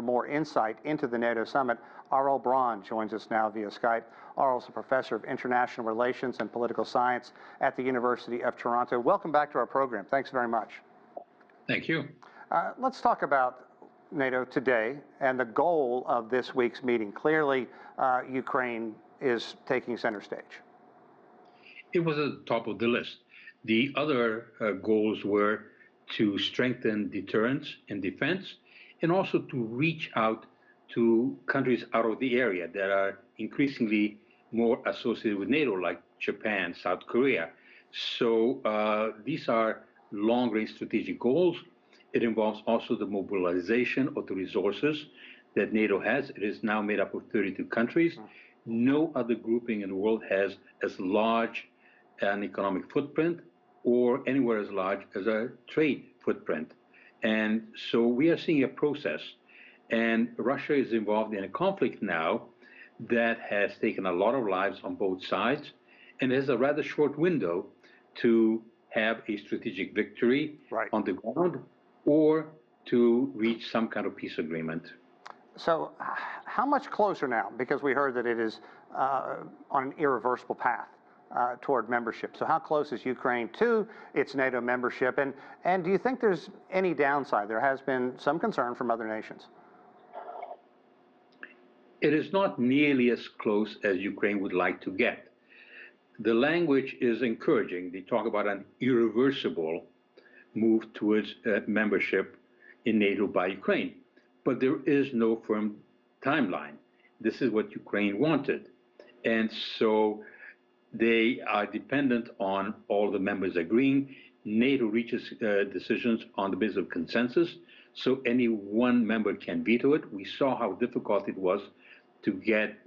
more insight into the NATO summit, Aurel Braun joins us now via Skype. Aurel's a professor of international relations and political science at the University of Toronto. Welcome back to our program. Thanks very much. Thank you. Let's talk about NATO today and the goal of this week's meeting. Clearly, Ukraine is taking center stage. It was at the top of the list. The other goals were to strengthen deterrence and defense, and also to reach out to countries out of the area that are increasingly more associated with NATO, like Japan, South Korea. So these are long-range strategic goals. It involves also the mobilization of the resources that NATO has. It is now made up of 32 countries. No other grouping in the world has as large an economic footprint or anywhere as large as a trade footprint. And so we are seeing a process, and Russia is involved in a conflict now that has taken a lot of lives on both sides, and there's a rather short window to have a strategic victory on the ground or to reach some kind of peace agreement. So how much closer now? Because we heard that it is on an irreversible path toward membership. So how close is Ukraine to its NATO membership? And do you think there's any downside? There has been some concern from other nations. It is not nearly as close as Ukraine would like to get. The language is encouraging. They talk about an irreversible move towards membership in NATO by Ukraine. But there is no firm timeline. This is what Ukraine wanted. And so they are dependent on all the members agreeing. NATO reaches decisions on the basis of consensus, so any one member can veto it. We saw how difficult it was to get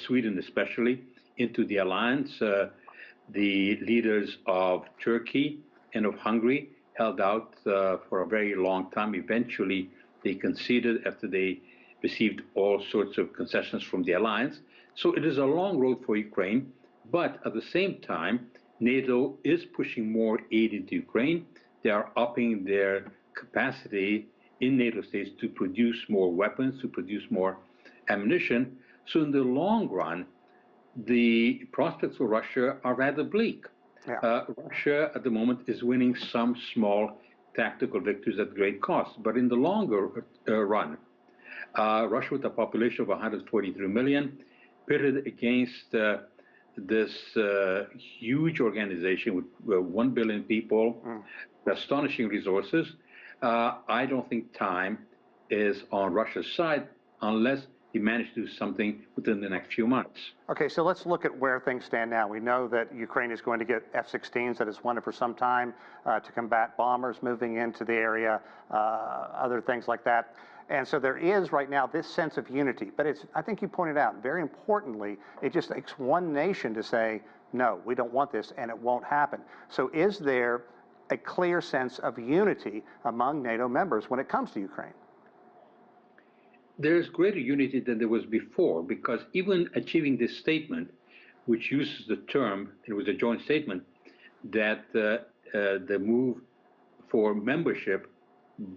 Sweden especially into the alliance. The leaders of Turkey and of Hungary held out for a very long time. Eventually, they conceded after they received all sorts of concessions from the alliance. So it is a long road for Ukraine, but at the same time, NATO is pushing more aid into Ukraine. They are upping their capacity in NATO states to produce more weapons, to produce more ammunition. So in the long run, the prospects for Russia are rather bleak. Russia at the moment is winning some small tactical victories at great cost. But in the longer run, Russia, with a population of 143 million, pitted against this huge organization with 1 billion people, astonishing resources, I don't think time is on Russia's side unless they manage to do something within the next few months. Okay, so let's look at where things stand now. We know that Ukraine is going to get F-16s that it's wanted for some time to combat bombers moving into the area, other things like that. And so there is right now this sense of unity, but it's, I think you pointed out, very importantly, it just takes one nation to say, no, we don't want this, and it won't happen. So is there a clear sense of unity among NATO members when it comes to Ukraine? There's greater unity than there was before, because even achieving this statement, which uses the term, it was a joint statement, that the move for membership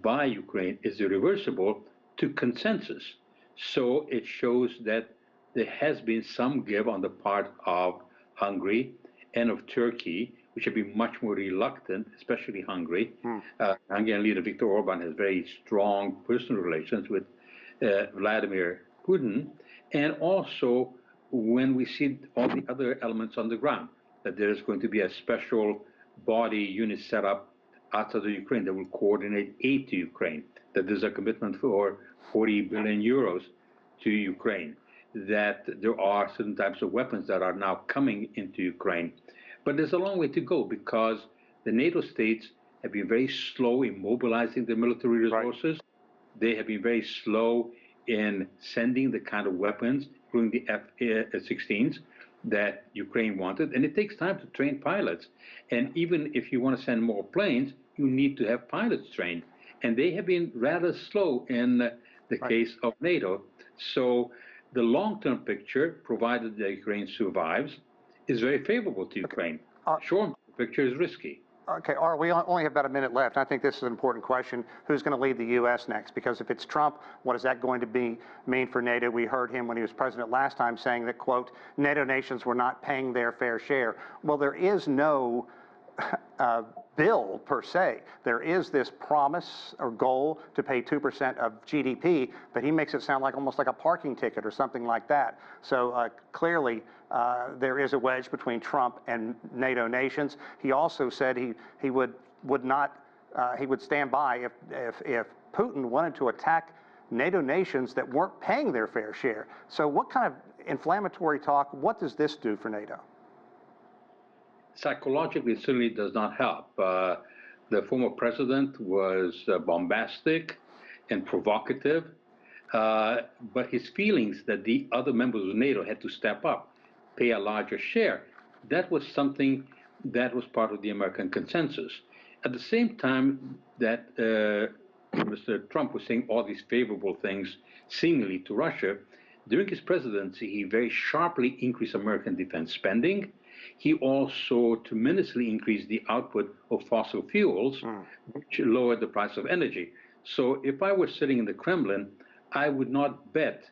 by Ukraine is irreversible, to consensus. So it shows that there has been some give on the part of Hungary and of Turkey, which have been much more reluctant, especially Hungary. Hungarian leader Viktor Orban has very strong personal relations with Vladimir Putin. And also when we see all the other elements on the ground, that there is going to be a special body unit set up outside of Ukraine that will coordinate aid to Ukraine, that there's a commitment for 40 billion euros to Ukraine, that there are certain types of weapons that are now coming into Ukraine. But there's a long way to go, because the NATO states have been very slow in mobilizing their military resources. They have been very slow in sending the kind of weapons, including the F-16s, that Ukraine wanted. And it takes time to train pilots. And even if you want to send more planes, you need to have pilots trained. And they have been rather slow in the case of NATO. So the long-term picture, provided that Ukraine survives, is very favorable to Ukraine. Short-term picture is risky. Okay, Aurel, we only have about a minute left. I think this is an important question. Who's going to lead the U.S. next? Because if it's Trump, what is that going to mean for NATO? We heard him when he was president last time saying that, quote, NATO nations were not paying their fair share. Well, there is no bill per se. There is this promise or goal to pay 2% of GDP, but he makes it sound like almost like a parking ticket or something like that. So clearly there is a wedge between Trump and NATO nations. He also said he would stand by if Putin wanted to attack NATO nations that weren't paying their fair share. So what kind of inflammatory talk, what does this do for NATO? Psychologically, it certainly does not help. The former president was bombastic and provocative, but his feelings that the other members of NATO had to step up, pay a larger share, that was something that was part of the American consensus. At the same time that Mr. Trump was saying all these favorable things seemingly to Russia, during his presidency, he very sharply increased American defense spending. He also tremendously increased the output of fossil fuels, which lowered the price of energy. So if I were sitting in the Kremlin, I would not bet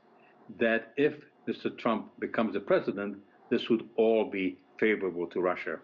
that if Mr. Trump becomes the president, this would all be favorable to Russia.